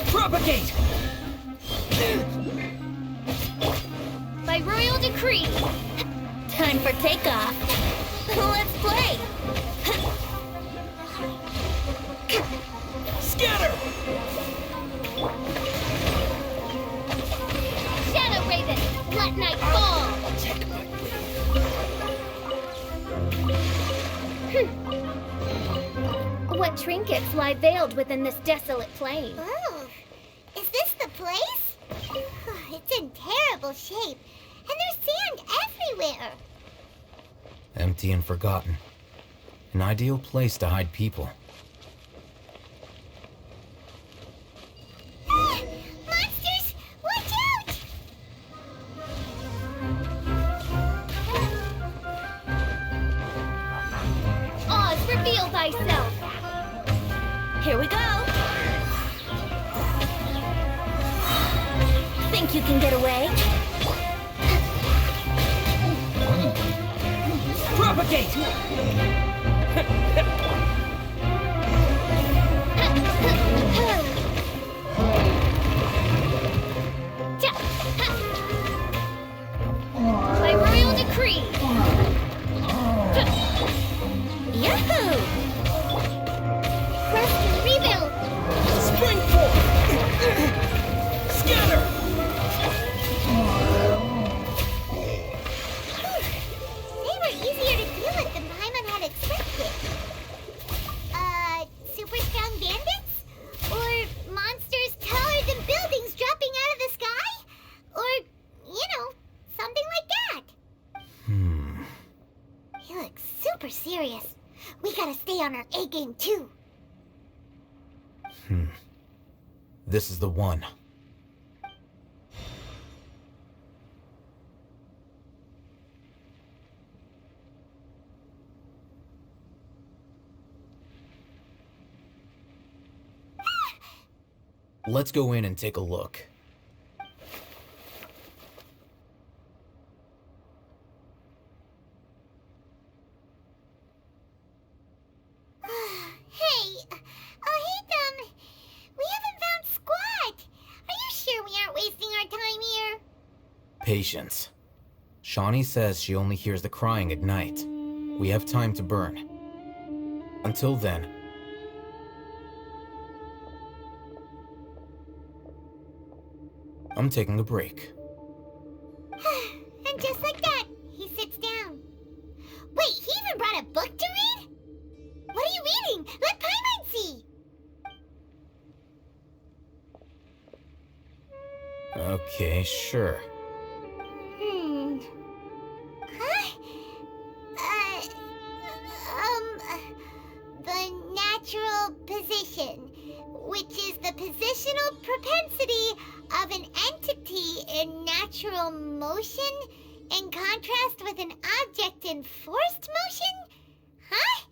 Propagate! By royal decree! Time for takeoff! Let's play! Scatter! Shadow Raven! Let night fall! Take my What trinkets lie veiled within this desolate plain? Oh, is this the place? It's in terrible shape, and there's sand everywhere. Empty and forgotten. An ideal place to hide people. Monsters! Watch out! Oz, reveal thyself! Here we go! Think you can get away? Propagate! By royal decree! Yahoo! Press rebuild! Spring forth! Scatter! They were easier to deal with than Paimon had expected. Super strong bandits? Or monsters taller than buildings dropping out of the sky? Or, something like that. He looks super serious. We gotta stay on our A game too. This is the one. Let's go in and take a look. Hey, we haven't found squat. Are you sure we aren't wasting our time here? Patience. Shawnee says she only hears the crying at night. We have time to burn. Until then, I'm taking a break. And just like that, he sits down. Wait, he even brought a book to read? What are you reading? Let Paimon see! Okay, sure. The natural position, which is the positional propensity of an entity in natural motion in contrast with an object in forced motion? Huh?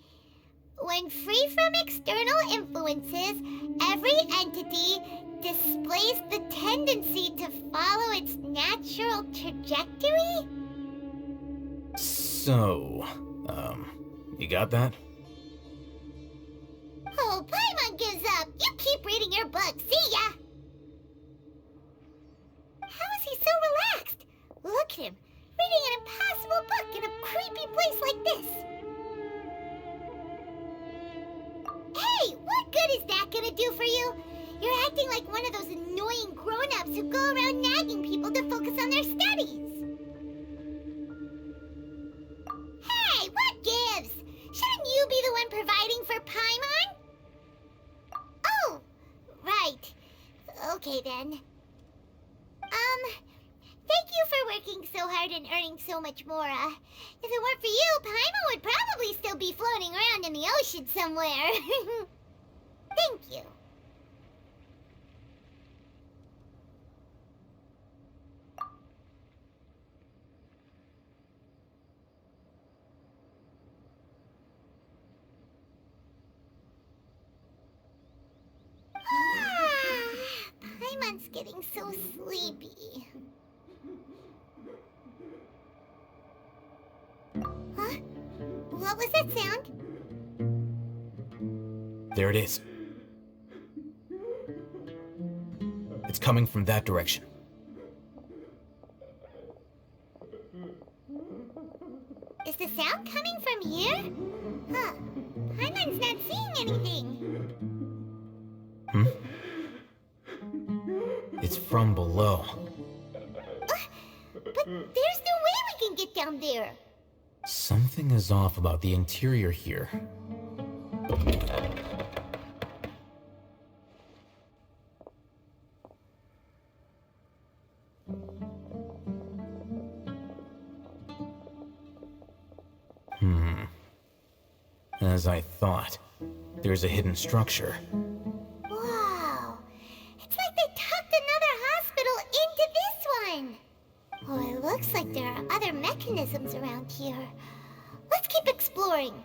When free from external influences, every entity displays the tendency to follow its natural trajectory? So, you got that? Oh, Paimon gives up. You keep reading your book. See ya! How is he so relaxed? Look at him, reading an impossible book in a creepy place like this. Hey, what good is that gonna do for you? You're acting like one of those annoying grown-ups who go around nagging people to focus on their studies. Hey, what gives? Shouldn't you be the one providing for Paimon? Okay then. Thank you for working so hard and earning so much more. If it weren't for you, Paimon would probably still be floating around in the ocean somewhere. Thank you. Paimon's getting so sleepy. Huh? What was that sound? There it is. It's coming from that direction. Is the sound coming from here? Huh. Paimon's not seeing anything. Hmm? It's from below. But there's no way we can get down there. Something is off about the interior here. As I thought, there's a hidden structure. Wow. It's like they tucked another hospital into this one. Oh, it looks like there are other mechanisms around here. Let's keep exploring.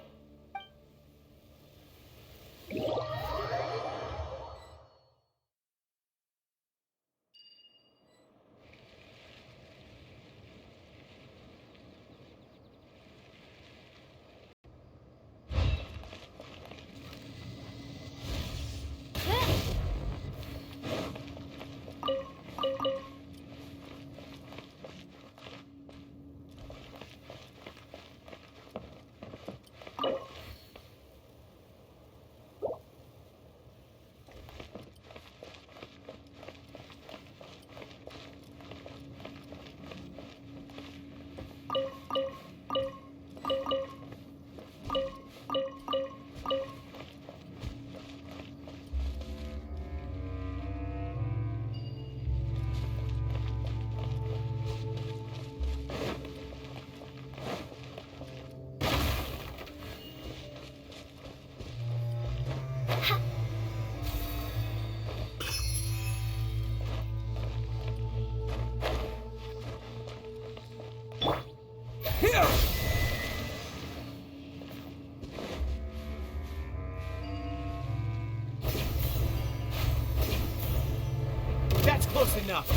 That's close enough.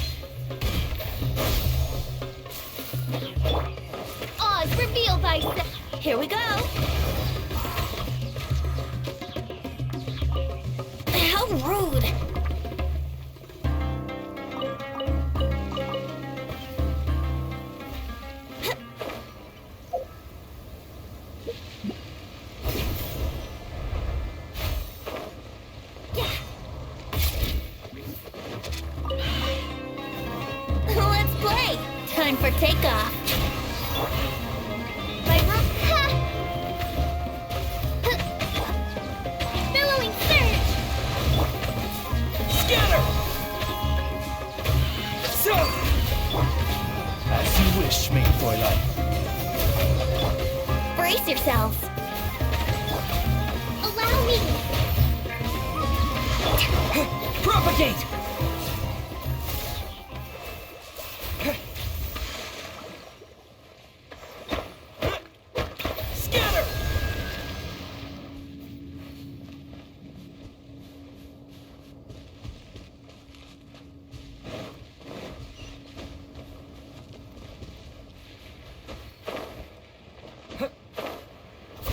Oz, reveal thyself. Here we go. How rude. Let's play. Time for takeoff. Billowing surge! Scatter! So! As you wish, mein Fräulein. Brace yourselves. Allow me! Propagate! Scatter!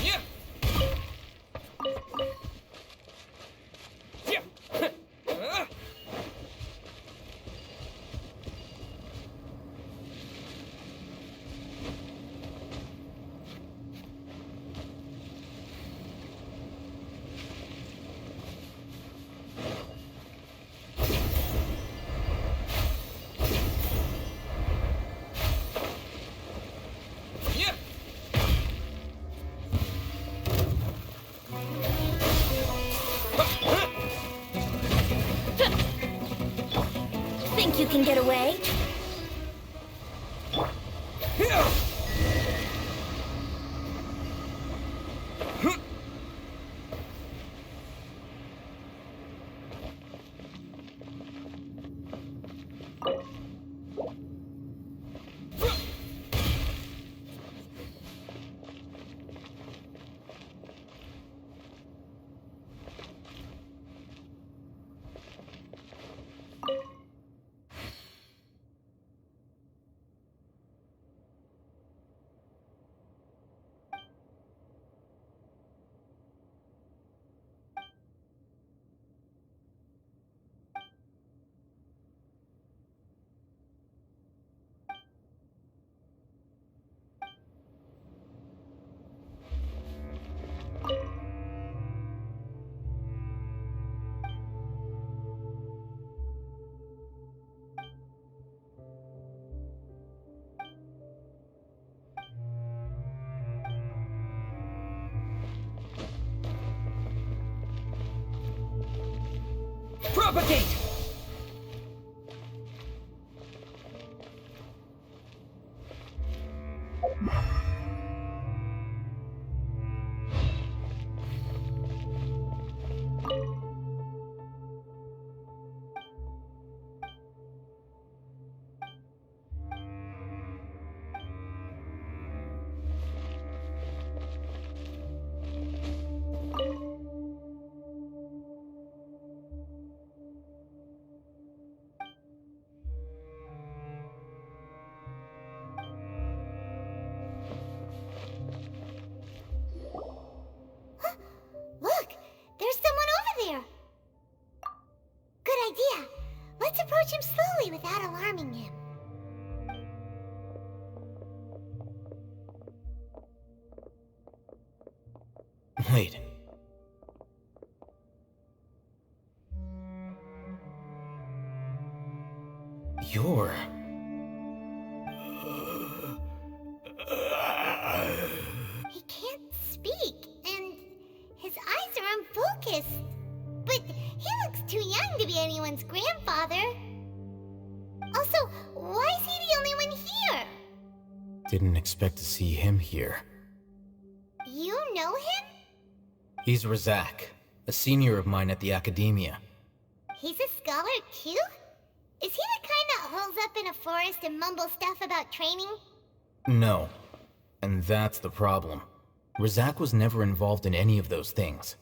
Yeah. Yeah. think you can get away? Propagate! Look! There's someone over there! Good idea. Let's approach him slowly without alarming him. Wait. You're... He can't speak, and his eyes are unfocused. But he looks too young to be anyone's grandfather. Also, why is he the only one here? Didn't expect to see him here. You know him? He's Razak, a senior of mine at the Academia. He's a scholar too? Is he the kind that holes up in a forest and mumbles stuff about training? No. And that's the problem. Razak was never involved in any of those things.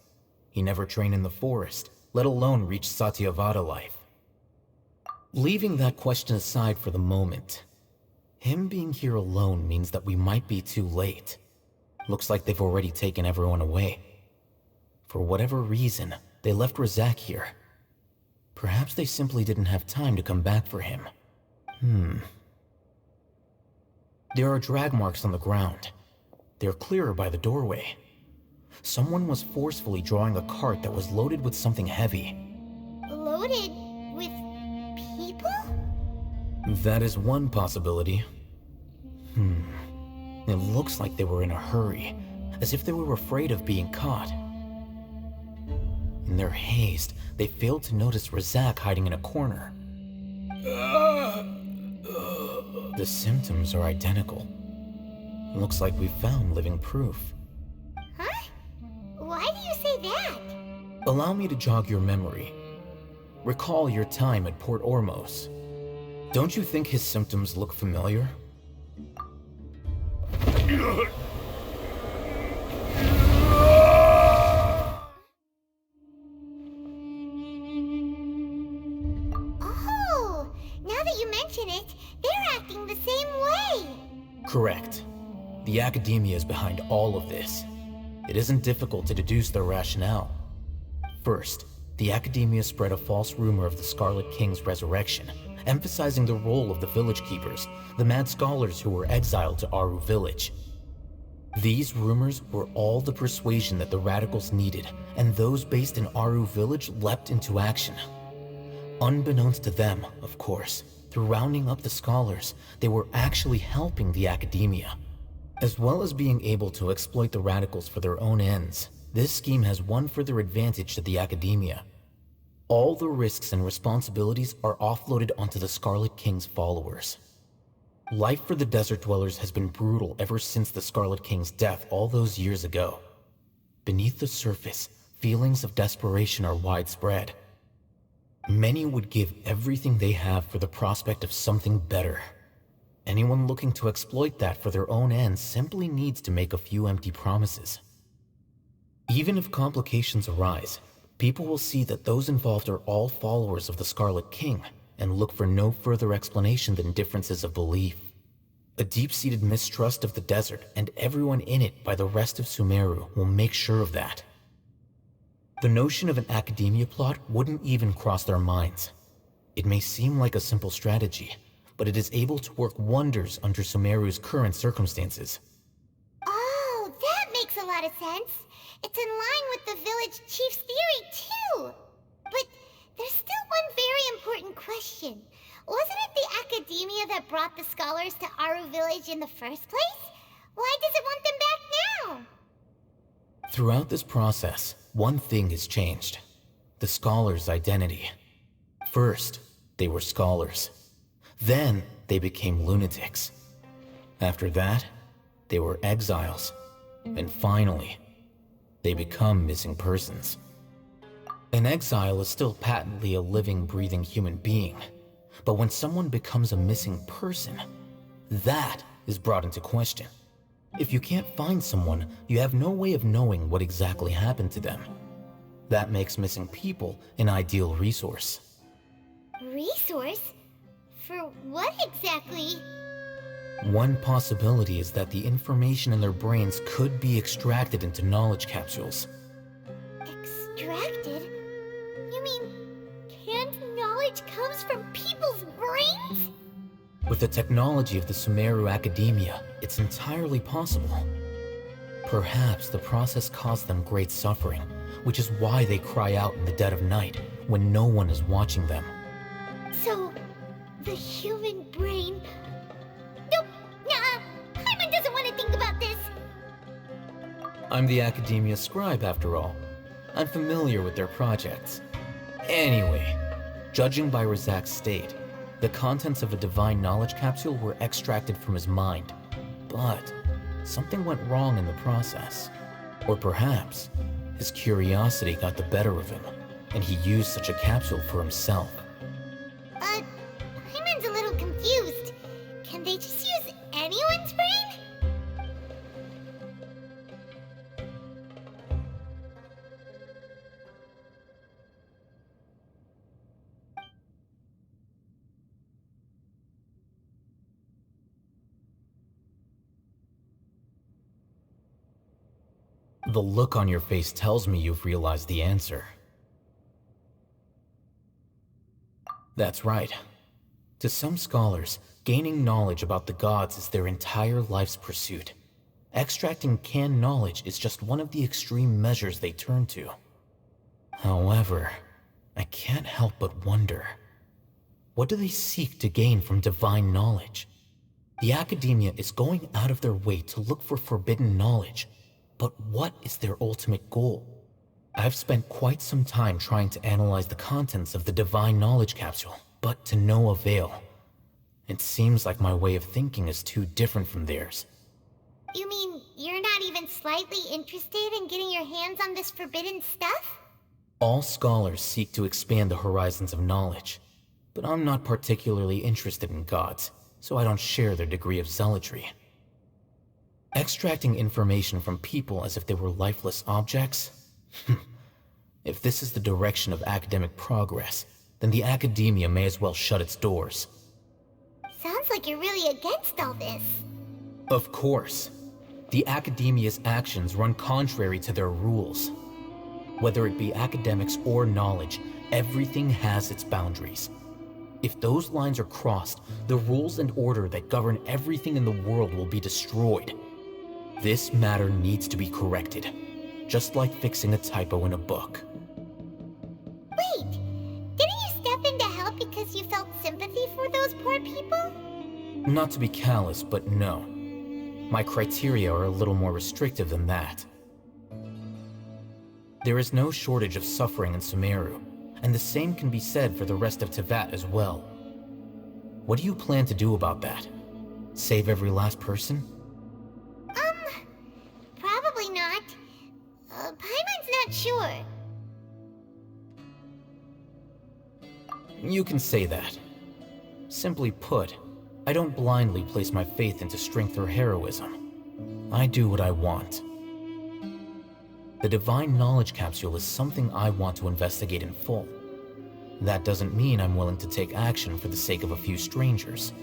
He never trained in the forest, let alone reach Satyavada life. Leaving that question aside for the moment, him being here alone means that we might be too late. Looks like they've already taken everyone away. For whatever reason, they left Razak here. Perhaps they simply didn't have time to come back for him. There are drag marks on the ground. They're clearer by the doorway. Someone was forcefully drawing a cart that was loaded with something heavy. Loaded with people? That is one possibility. It looks like they were in a hurry, as if they were afraid of being caught. In their haste, they failed to notice Razak hiding in a corner. The symptoms are identical. Looks like we found living proof. Huh? Why do you say that? Allow me to jog your memory. Recall your time at Port Ormos. Don't you think his symptoms look familiar? Oh, now that you mention it, they're acting the same way. Correct. The Academia is behind all of this. It isn't difficult to deduce their rationale. First, the Academia spread a false rumor of the Scarlet King's resurrection, emphasizing the role of the village keepers, the mad scholars who were exiled to Aru village. These rumors were all the persuasion that the radicals needed, and those based in Aru village leapt into action. Unbeknownst to them, of course, through rounding up the scholars, they were actually helping the Academia. As well as being able to exploit the radicals for their own ends, this scheme has one further advantage to the Academia. All the risks and responsibilities are offloaded onto the Scarlet King's followers. Life for the desert dwellers has been brutal ever since the Scarlet King's death all those years ago. Beneath the surface, feelings of desperation are widespread. Many would give everything they have for the prospect of something better. Anyone looking to exploit that for their own ends simply needs to make a few empty promises. Even if complications arise, people will see that those involved are all followers of the Scarlet King and look for no further explanation than differences of belief. A deep-seated mistrust of the desert and everyone in it by the rest of Sumeru will make sure of that. The notion of an academia plot wouldn't even cross their minds. It may seem like a simple strategy, but it is able to work wonders under Sumeru's current circumstances. Oh, that makes a lot of sense. It's in line with the village chief's theory, too. But there's still one very important question. Wasn't it the academia that brought the scholars to Aru village in the first place? Why does it want them back now? Throughout this process, one thing has changed. The scholars' identity. First, they were scholars. Then, they became lunatics. After that, they were exiles. And finally, they become missing persons. An exile is still patently a living, breathing human being. But when someone becomes a missing person, that is brought into question. If you can't find someone, you have no way of knowing what exactly happened to them. That makes missing people an ideal resource. Resource? For what exactly? One possibility is that the information in their brains could be extracted into knowledge capsules. Extracted? You mean canned knowledge comes from people's brains? With the technology of the Sumeru Academia, it's entirely possible. Perhaps the process caused them great suffering, which is why they cry out in the dead of night when no one is watching them. So, the human brain... Nope, nah, Hyman doesn't want to think about this. I'm the Academia scribe, after all. I'm familiar with their projects. Anyway, judging by Razak's state, the contents of a divine knowledge capsule were extracted from his mind. But something went wrong in the process. Or perhaps his curiosity got the better of him, and he used such a capsule for himself. Hyman's a little confused. Can they just use anyone's brain? The look on your face tells me you've realized the answer. That's right. To some scholars, gaining knowledge about the gods is their entire life's pursuit. Extracting canned knowledge is just one of the extreme measures they turn to. However, I can't help but wonder, what do they seek to gain from divine knowledge? The Academia is going out of their way to look for forbidden knowledge, but what is their ultimate goal? I've spent quite some time trying to analyze the contents of the divine knowledge capsule, but to no avail. It seems like my way of thinking is too different from theirs. You mean you're not even slightly interested in getting your hands on this forbidden stuff? All scholars seek to expand the horizons of knowledge, but I'm not particularly interested in gods, so I don't share their degree of zealotry. Extracting information from people as if they were lifeless objects? If this is the direction of academic progress, then the Academia may as well shut its doors. Sounds like you're really against all this. Of course. The Academia's actions run contrary to their rules. Whether it be academics or knowledge, everything has its boundaries. If those lines are crossed, the rules and order that govern everything in the world will be destroyed. This matter needs to be corrected, just like fixing a typo in a book. Wait, didn't you step in to help because you felt sympathy for those poor people? Not to be callous, but no. My criteria are a little more restrictive than that. There is no shortage of suffering in Sumeru, And the same can be said for the rest of Tevat as well. What do you plan to do about that? Save every last person? Probably not. Paimon's not sure. You can say that. Simply put, I don't blindly place my faith into strength or heroism. I do what I want. The Divine Knowledge Capsule is something I want to investigate in full. That doesn't mean I'm willing to take action for the sake of a few strangers.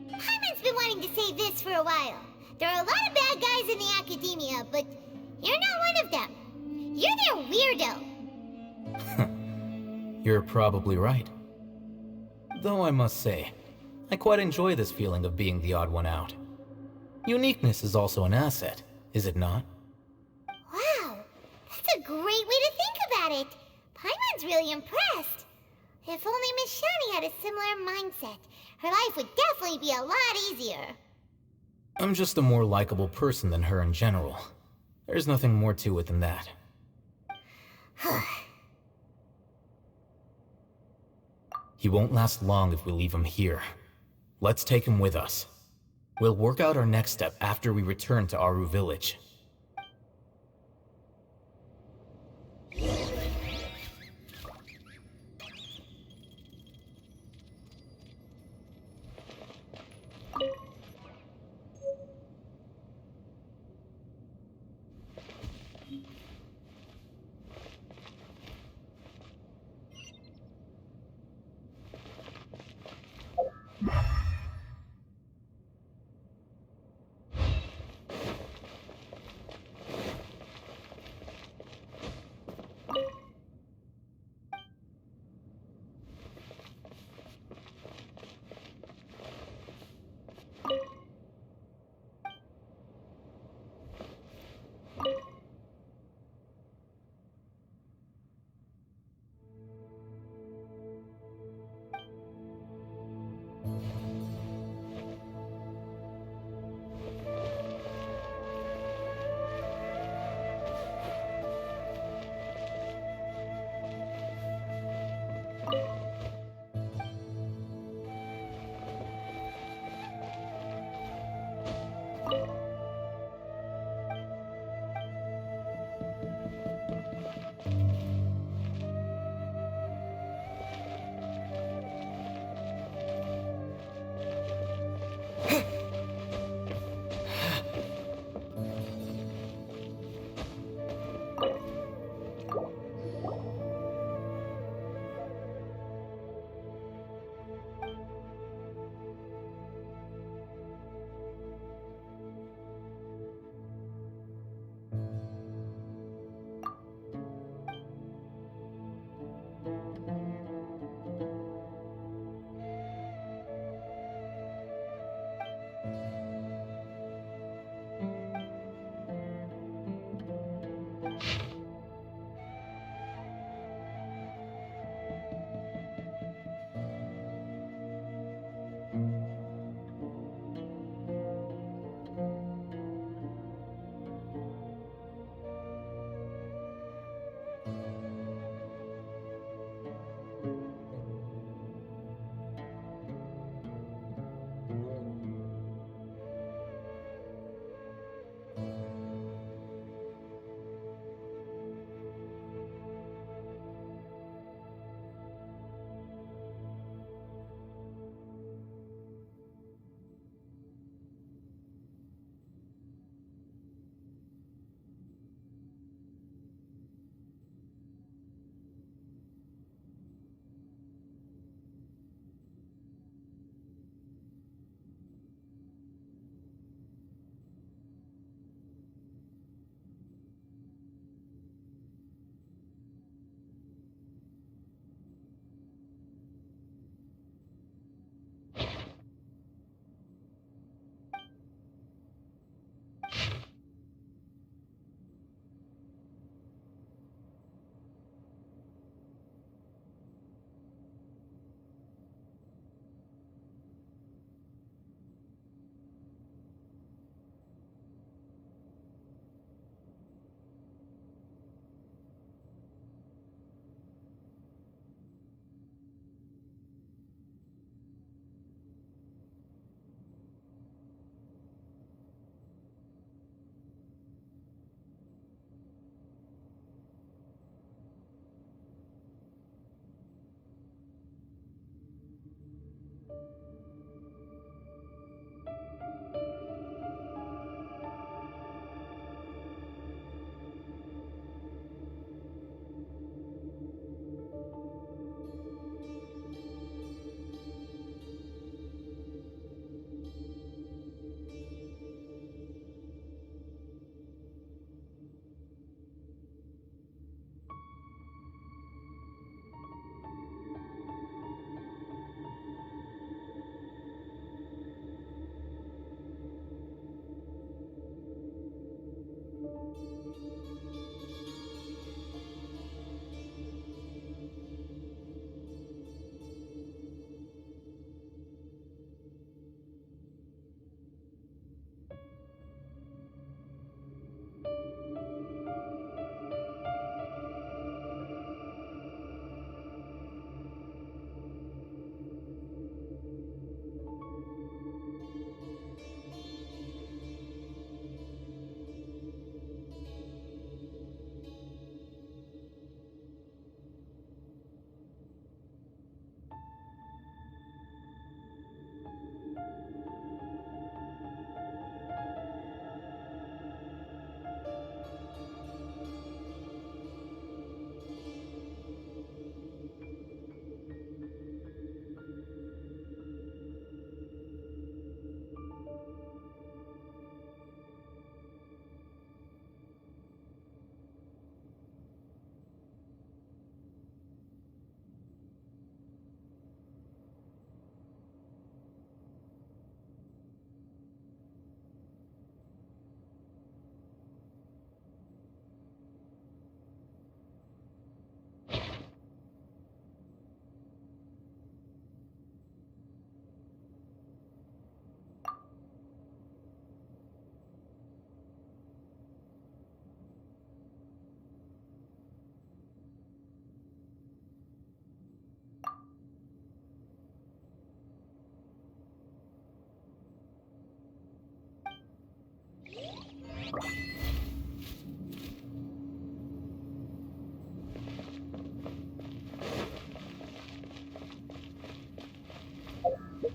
Paimon's been wanting to say this for a while. There are a lot of bad guys in the academia, but you're not one of them. You're their weirdo. You're probably right. Though I must say, I quite enjoy this feeling of being the odd one out. Uniqueness is also an asset, is it not? Wow, that's a great way to think about it. Paimon's really impressed. If only Miss Shani had a similar mindset, her life would definitely be a lot easier. I'm just a more likable person than her in general. There's nothing more to it than that. He won't last long if we leave him here. Let's take him with us. We'll work out our next step after we return to Aru Village.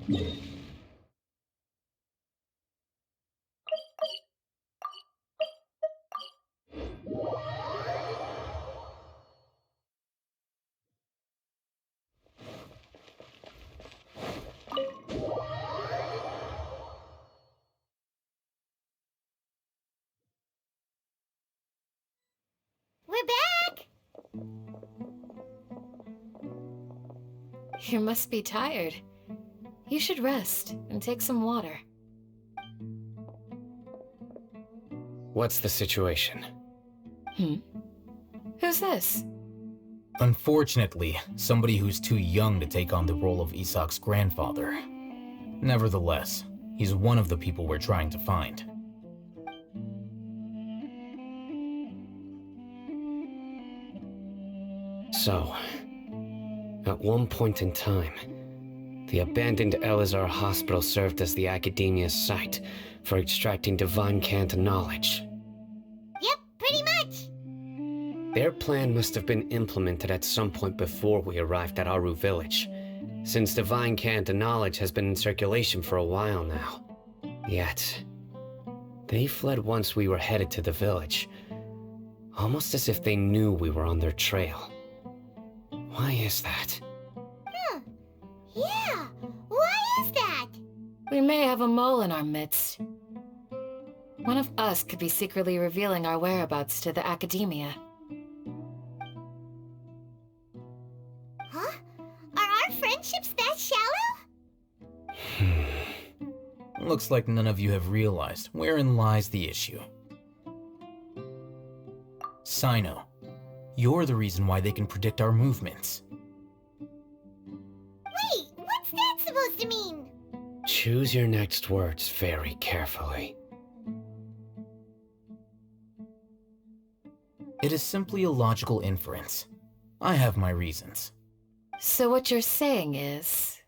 We're back! You must be tired. You should rest and take some water. What's the situation? Who's this? Unfortunately, somebody who's too young to take on the role of Isak's grandfather. Nevertheless, he's one of the people we're trying to find. So, at one point in time, the abandoned Elazar Hospital served as the Academia's site for extracting divine cant knowledge. Yep, pretty much! Their plan must have been implemented at some point before we arrived at Aru Village, since divine cant knowledge has been in circulation for a while now. Yet, they fled once we were headed to the village, almost as if they knew we were on their trail. Why is that? Yeah, why is that? We may have a mole in our midst. One of us could be secretly revealing our whereabouts to the Academia. Huh? Are our friendships that shallow? Looks like none of you have realized wherein lies the issue. Sino, you're the reason why they can predict our movements. Wait, what's that supposed to mean? Choose your next words very carefully. It is simply a logical inference. I have my reasons. So what you're saying is,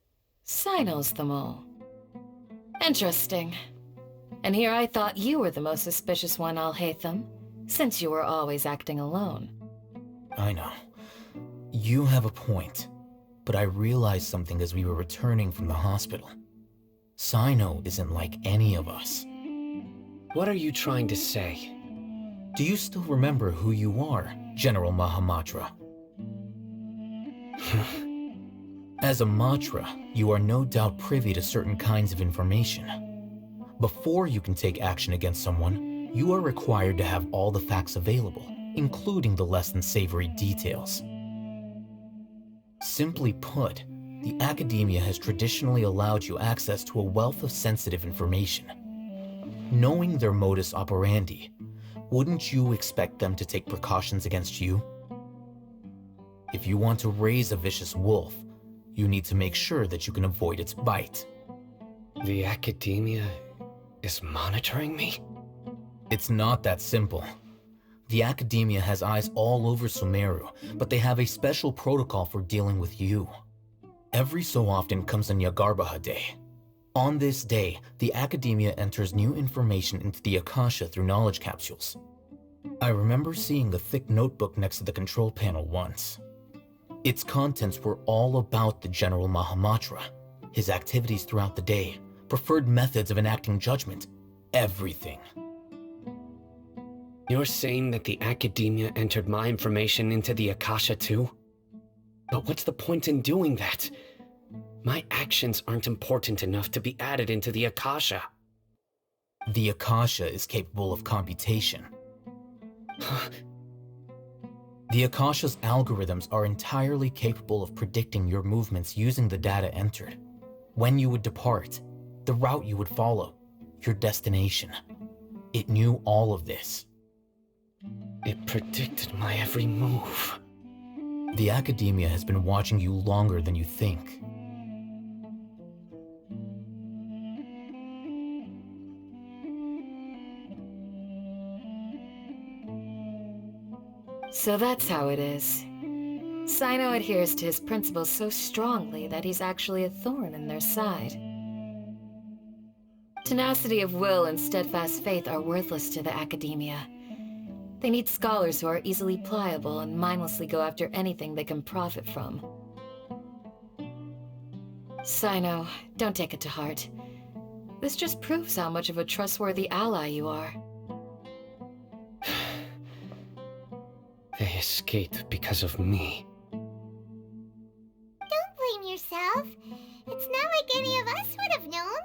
Sino's the mole. Interesting. And here I thought you were the most suspicious one, Al-Haytham, since you were always acting alone. I know. You have a point, but I realized something as we were returning from the hospital. Sino isn't like any of us. What are you trying to say? Do you still remember who you are, General Mahamatra? As a Matra, you are no doubt privy to certain kinds of information. Before you can take action against someone, you are required to have all the facts available, including the less than savory details. Simply put, the Academia has traditionally allowed you access to a wealth of sensitive information. Knowing their modus operandi, wouldn't you expect them to take precautions against you? If you want to raise a vicious wolf, you need to make sure that you can avoid its bite. The Academia is monitoring me? It's not that simple. The Academia has eyes all over Sumeru, but they have a special protocol for dealing with you. Every so often comes a Nyagarbaha Day. On this day, the Academia enters new information into the Akasha through knowledge capsules. I remember seeing a thick notebook next to the control panel once. Its contents were all about the General Mahamatra, his activities throughout the day, preferred methods of enacting judgment, everything. You're saying that the Academia entered my information into the Akasha too? But what's the point in doing that? My actions aren't important enough to be added into the Akasha. The Akasha is capable of computation. The Akasha's algorithms are entirely capable of predicting your movements using the data entered. When you would depart, the route you would follow, your destination. It knew all of this. It predicted my every move. The Academia has been watching you longer than you think. So that's how it is. Sino adheres to his principles so strongly that he's actually a thorn in their side. Tenacity of will and steadfast faith are worthless to the Academia. They need scholars who are easily pliable and mindlessly go after anything they can profit from. Sino, don't take it to heart. This just proves how much of a trustworthy ally you are. They escaped because of me. Don't blame yourself. It's not like any of us would have known.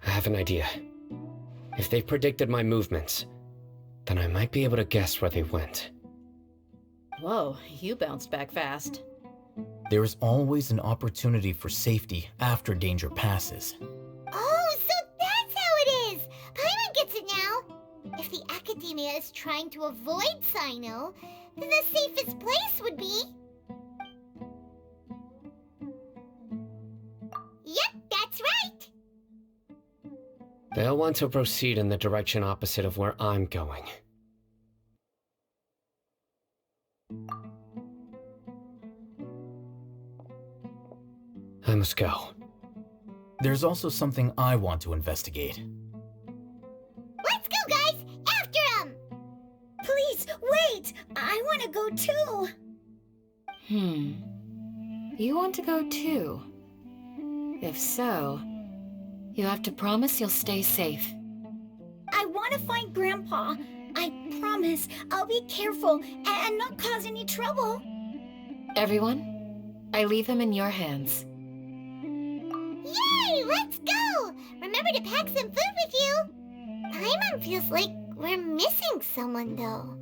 I have an idea. If they predicted my movements, then I might be able to guess where they went. Whoa, you bounced back fast. There is always an opportunity for safety after danger passes. Oh, so that's how it is! Paimon gets it now! If the Academia is trying to avoid Sino, then the safest place would be... Yep, that's right! They'll want to proceed in the direction opposite of where I'm going. I must go. There's also something I want to investigate. Let's go, guys! After him! Please, wait! I want to go too! You want to go too? If so, you have to promise you'll stay safe. I want to find Grandpa. I promise I'll be careful and not cause any trouble. Everyone, I leave him in your hands. Yay! Let's go! Remember to pack some food with you! Paimon feels like we're missing someone, though.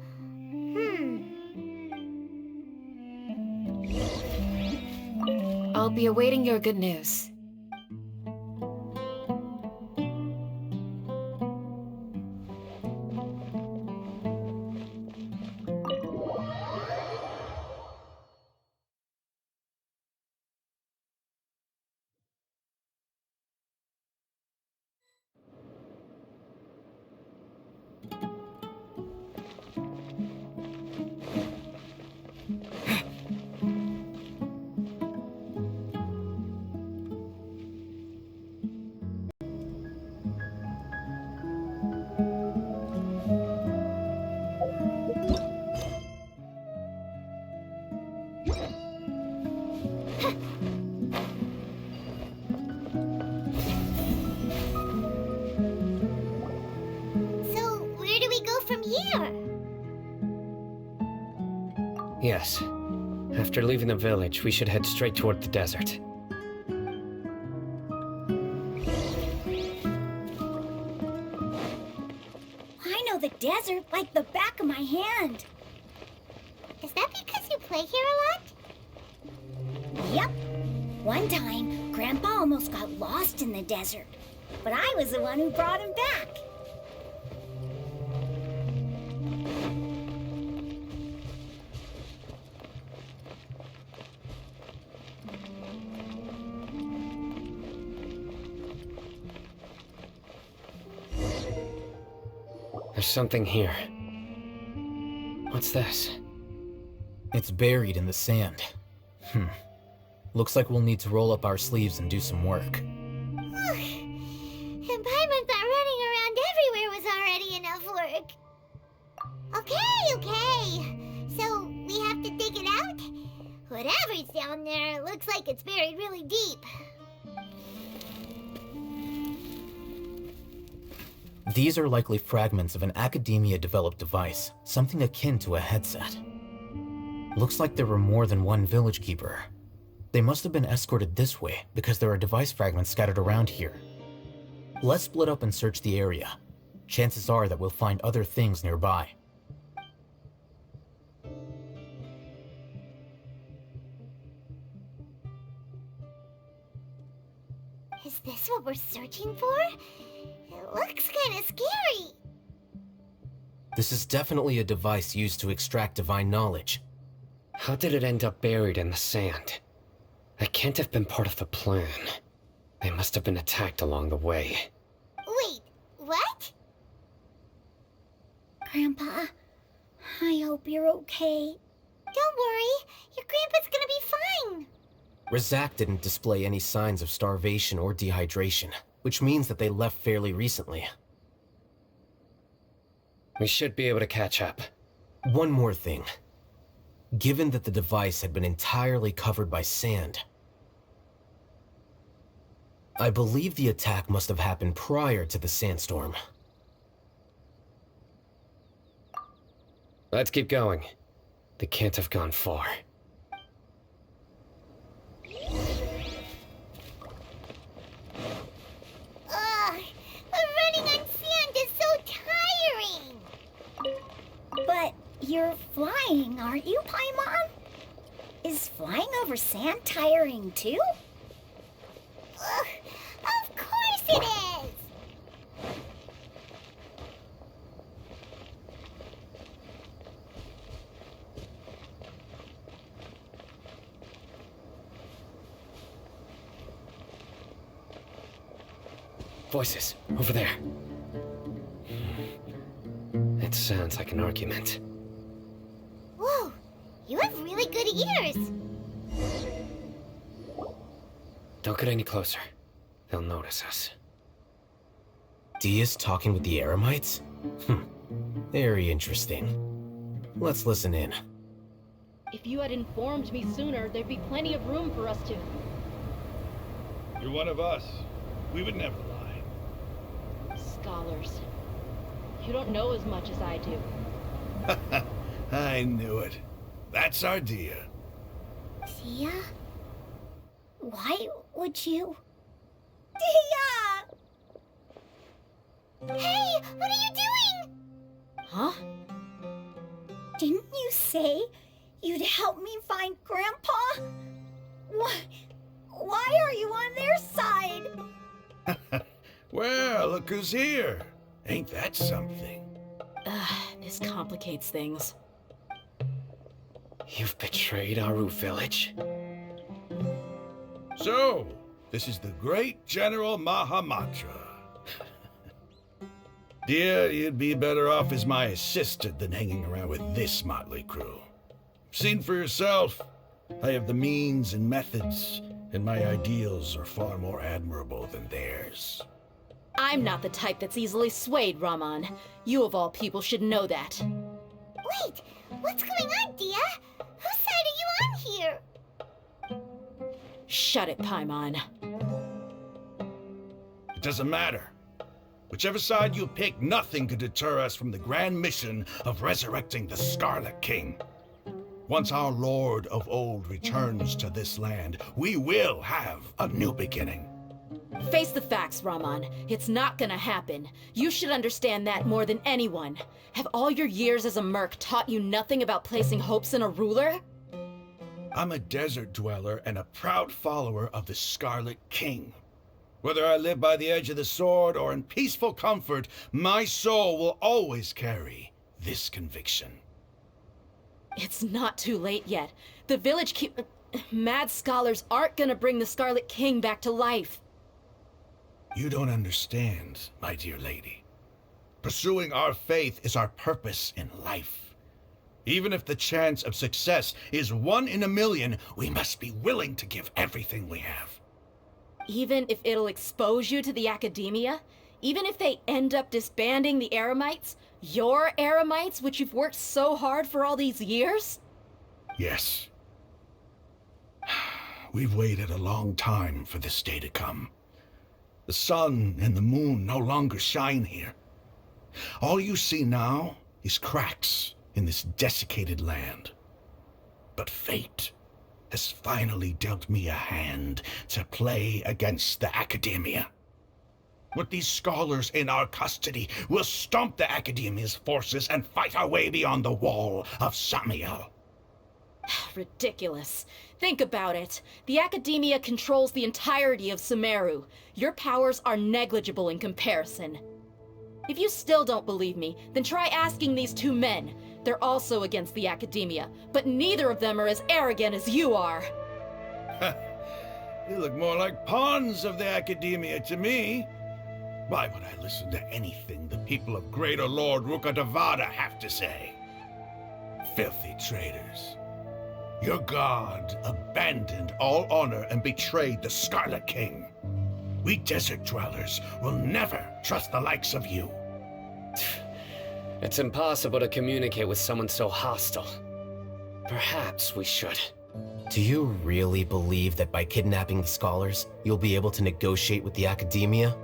I'll be awaiting your good news. So, where do we go from here? Yes. After leaving the village, we should head straight toward the desert. I know the desert like the back of my hand. Is that because you play here a lot? Yep. One time, Grandpa almost got lost in the desert, but I was the one who brought him back. There's something here. What's this? It's buried in the sand. Looks like we'll need to roll up our sleeves and do some work. And Paimon thought running around everywhere was already enough work. Okay. So, we have to dig it out? Whatever's down there, looks like it's buried really deep. These are likely fragments of an Academia-developed device, something akin to a headset. Looks like there were more than one village keeper. They must have been escorted this way because there are device fragments scattered around here. Let's split up and search the area. Chances are that we'll find other things nearby. Is this what we're searching for? It looks kind of scary. This is definitely a device used to extract divine knowledge. How did it end up buried in the sand? That can't have been part of the plan. They must have been attacked along the way. Wait, what? Grandpa, I hope you're okay. Don't worry, your grandpa's gonna be fine. Razak didn't display any signs of starvation or dehydration, which means that they left fairly recently. We should be able to catch up. One more thing. Given that the device had been entirely covered by sand, I believe the attack must have happened prior to the sandstorm. Let's keep going. They can't have gone far. Ugh, but running on sand is so tiring. But you're flying, aren't you, Paimon? Is flying over sand tiring too? Ugh, of course it is. Voices, over there. It sounds like an argument. Whoa, you have really good ears. Don't get any closer. They'll notice us. Dia's talking with the Eremites? Very interesting. Let's listen in. If you had informed me sooner, there'd be plenty of room for us to... You're one of us. We would never lie. Scholars. You don't know as much as I do. I knew it. That's our Dia. Dia? Why would you... Dia! Hey, what are you doing? Huh? Didn't you say you'd help me find Grandpa? Why are you on their side? Well, look who's here. Ain't that something? This complicates things. You've betrayed Aru Village? So, this is the great General Mahamatra. Dear, you'd be better off as my assistant than hanging around with this motley crew. Seen for yourself. I have the means and methods, and my ideals are far more admirable than theirs. I'm not the type that's easily swayed, Raman. You of all people should know that. Wait, what's going on, Dia? Whose side are you on here? Shut it, Paimon. It doesn't matter. Whichever side you pick, nothing could deter us from the grand mission of resurrecting the Scarlet King. Once our Lord of Old returns to this land, we will have a new beginning. Face the facts, Raman. It's not gonna happen. You should understand that more than anyone. Have all your years as a merc taught you nothing about placing hopes in a ruler? I'm a desert dweller and a proud follower of the Scarlet King. Whether I live by the edge of the sword or in peaceful comfort, my soul will always carry this conviction. It's not too late yet. The village mad scholars aren't gonna bring the Scarlet King back to life. You don't understand, my dear lady. Pursuing our faith is our purpose in life. Even if the chance of success is 1 in a million, we must be willing to give everything we have. Even if it'll expose you to the academia? Even if they end up disbanding the Eremites? Your Eremites, which you've worked so hard for all these years? Yes. We've waited a long time for this day to come. The sun and the moon no longer shine here. All you see now is cracks in this desiccated land. But fate has finally dealt me a hand to play against the academia. With these scholars in our custody, we'll stomp the academia's forces and fight our way beyond the wall of Samiel. Ridiculous. Think about it. The academia controls the entirety of Sumeru. Your powers are negligible in comparison. If you still don't believe me, then try asking these 2 men. They're also against the academia, but neither of them are as arrogant as you are. You look more like pawns of the academia to me. Why would I listen to anything the people of Greater Lord Rukkhadevada have to say? Filthy traitors. Your god abandoned all honor and betrayed the Scarlet King. We desert dwellers will never trust the likes of you. It's impossible to communicate with someone so hostile. Perhaps we should. Do you really believe that by kidnapping the scholars, you'll be able to negotiate with the academia?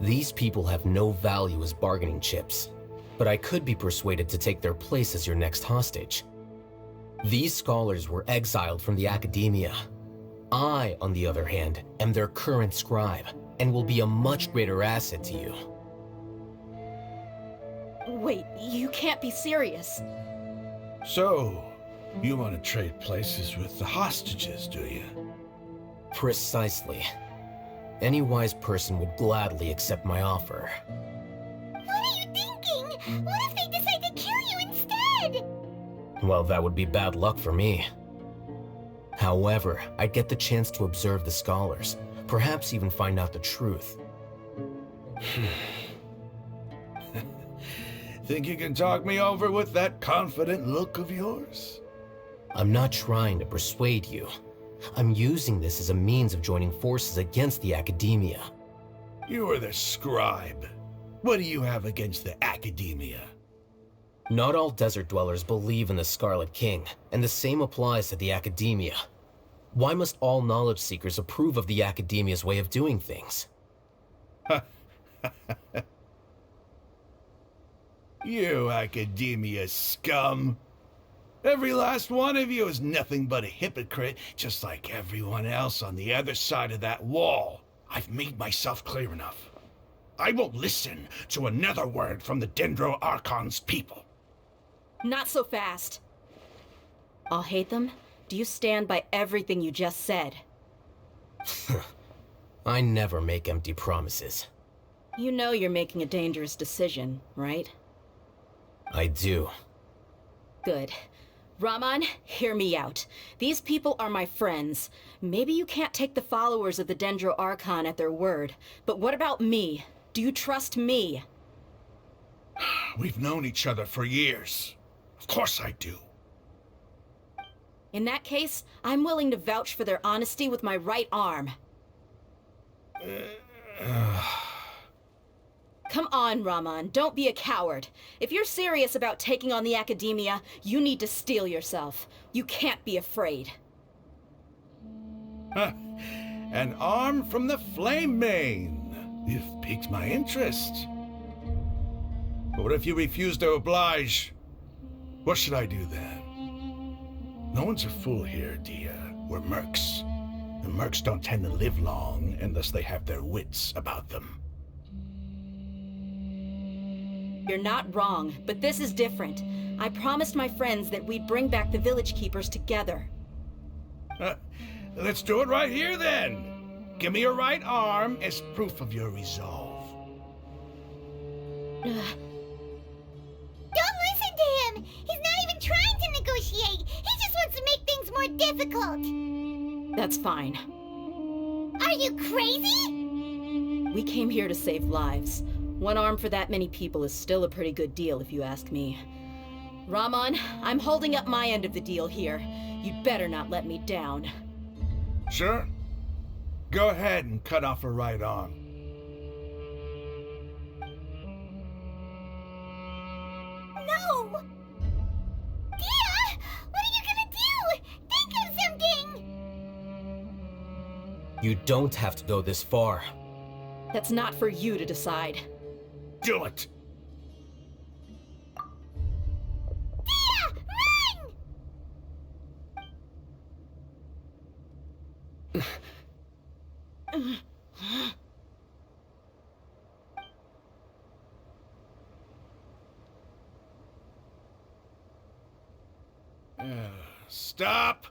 These people have no value as bargaining chips, but I could be persuaded to take their place as your next hostage. These scholars were exiled from the academia. I, on the other hand, am their current scribe, and will be a much greater asset to you. Wait, you can't be serious. So, you want to trade places with the hostages, do you? Precisely. Any wise person would gladly accept my offer. What are you thinking? What if they decide to kill you instead? Well, that would be bad luck for me. However, I'd get the chance to observe the scholars, perhaps even find out the truth. Think you can talk me over with that confident look of yours? I'm not trying to persuade you. I'm using this as a means of joining forces against the academia. You are the scribe. What do you have against the academia? Not all desert dwellers believe in the Scarlet King, and the same applies to the academia. Why must all knowledge seekers approve of the academia's way of doing things? You academia scum. Every last one of you is nothing but a hypocrite, just like everyone else on the other side of that wall. I've made myself clear enough. I won't listen to another word from the Dendro Archon's people. Not so fast. I'll hate them. Do you stand by everything you just said? I never make empty promises. You know you're making a dangerous decision, right? I do. Good. Rahman, hear me out. These people are my friends. Maybe you can't take the followers of the Dendro Archon at their word, but what about me? Do you trust me? We've known each other for years. Of course I do. In that case, I'm willing to vouch for their honesty with my right arm. Come on, Rahman, don't be a coward. If you're serious about taking on the academia, you need to steel yourself. You can't be afraid. An arm from the Flame Mane. You've piqued my interest. But what if you refuse to oblige? What should I do then? No one's a fool here, Dia. We're mercs. And mercs don't tend to live long unless they have their wits about them. You're not wrong, but this is different. I promised my friends that we'd bring back the village keepers together. Let's do it right here then. Give me your right arm as proof of your resolve. Don't listen to him! He's not even trying to negotiate! He just wants to make things more difficult! That's fine. Are you crazy? We came here to save lives. One arm for that many people is still a pretty good deal, if you ask me. Rahman, I'm holding up my end of the deal here. You'd better not let me down. Sure. Go ahead and cut off her right arm. No! Dia! What are you gonna do? Think of something! You don't have to go this far. That's not for you to decide. Do it! Dia! Run! Stop!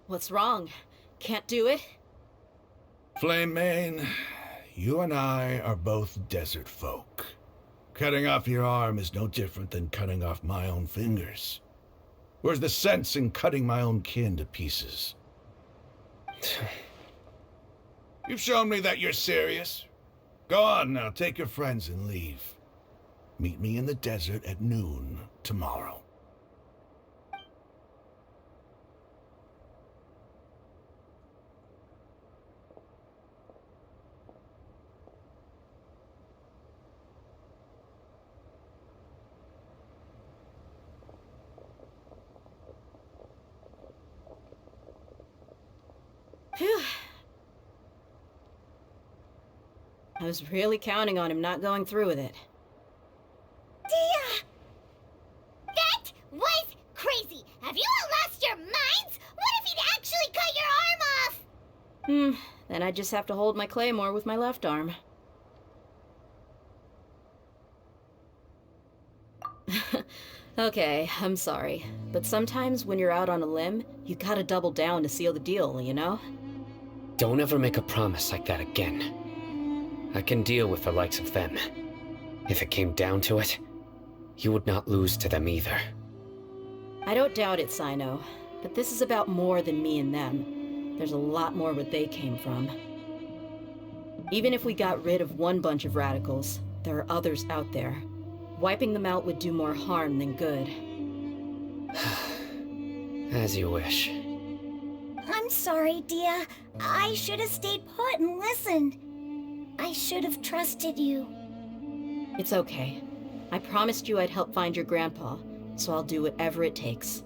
What's wrong? Can't do it? Flame Mane, you and I are both desert folk. Cutting off your arm is no different than cutting off my own fingers. Where's the sense in cutting my own kin to pieces? You've shown me that you're serious. Go on now, take your friends and leave. Meet me in the desert at noon tomorrow. was really counting on him not going through with it. Dia! That was crazy! Have you all lost your minds? What if he'd actually cut your arm off? Then I'd just have to hold my claymore with my left arm. Okay, I'm sorry. But sometimes when you're out on a limb, you gotta double down to seal the deal, you know? Don't ever make a promise like that again. I can deal with the likes of them. If it came down to it, you would not lose to them either. I don't doubt it, Sino. But this is about more than me and them. There's a lot more where they came from. Even if we got rid of one bunch of radicals, there are others out there. Wiping them out would do more harm than good. As you wish. I'm sorry, Dia. I should have stayed put and listened. I should have trusted you. It's okay. I promised you I'd help find your grandpa, so I'll do whatever it takes.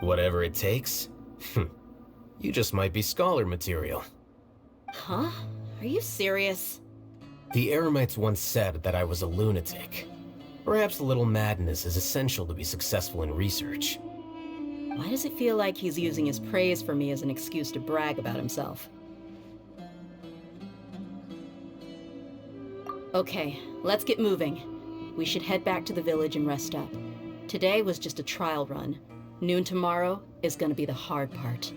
Whatever it takes? You just might be scholar material. Huh? Are you serious? The Eremites once said that I was a lunatic. Perhaps a little madness is essential to be successful in research. Why does it feel like he's using his praise for me as an excuse to brag about himself? Okay, let's get moving. We should head back to the village and rest up. Today was just a trial run. Noon tomorrow is gonna be the hard part.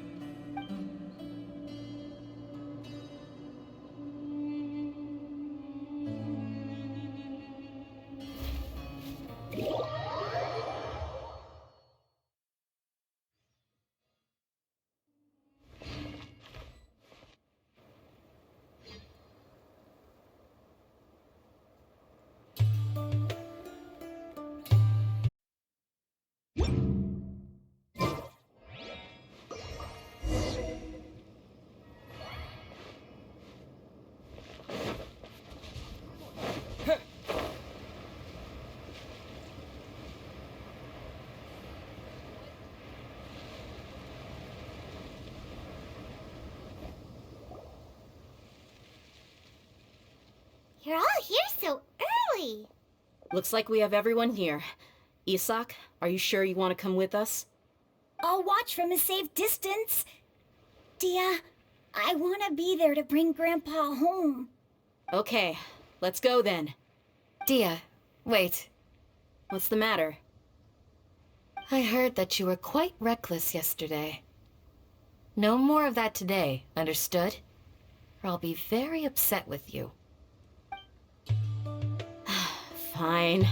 You're all here so early. Looks like we have everyone here. Isak, are you sure you want to come with us? I'll watch from a safe distance. Dia, I want to be there to bring Grandpa home. Okay, let's go then. Dia, wait. What's the matter? I heard that you were quite reckless yesterday. No more of that today, understood? Or I'll be very upset with you. Fine.